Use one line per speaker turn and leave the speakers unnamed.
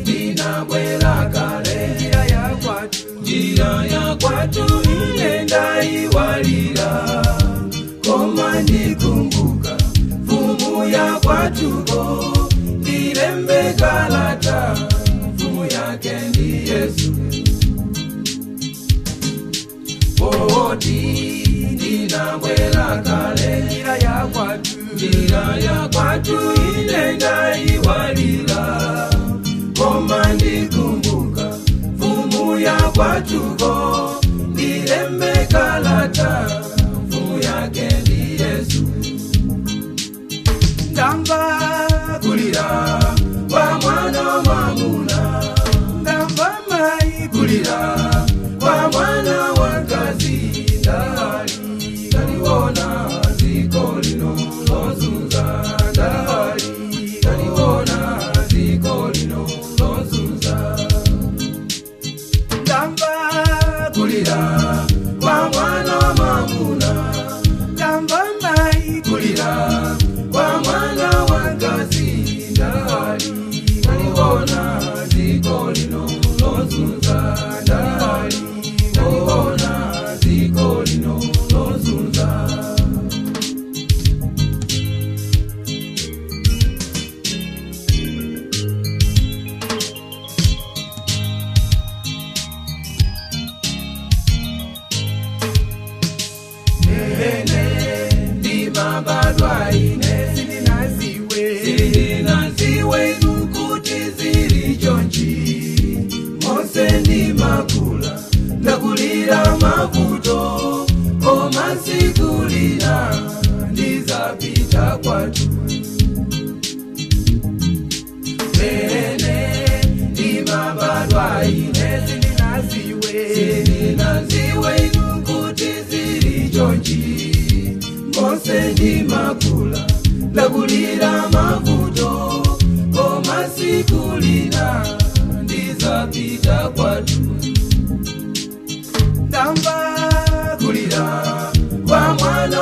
ndinabwera kale njira ya kwatu ine ndaiwalira koma ndikumbuka mfumu ya kwatuko ndilembe kalata mfumu yake ndi Yesu. Ndinabwera kale njira ya kwatu ine ndaiwalira koma ndikumbuka mfumu ya kwatuko ndilembe kalata mfumu yake ndi Yesu. Ndamva kulira kwa mwana mwamuna, ndamva mai kulira kwa mwana wakazi, ndaliona ziko lino lozunza, ndaliona ziko lino lozunza. Ndamva kulira kwa mwana mwamuna, ndamva mai kulira kwa mwana wakazi, ndaliona ziko lino lozunza, ndaliona ziko lino lozunza. Ndimabadwa ine sindinaziwe nukuti zili chonchi, mose ndimakula ndakulira mavuto koma sikulira ndizapita kwatu. Ndimabadwa ine sindinaziwe nukuti zili chonchi, mose ndimakula ndakulira mavuto koma sikulira ndizapita kwatu. Ndamva kulira kwa mwana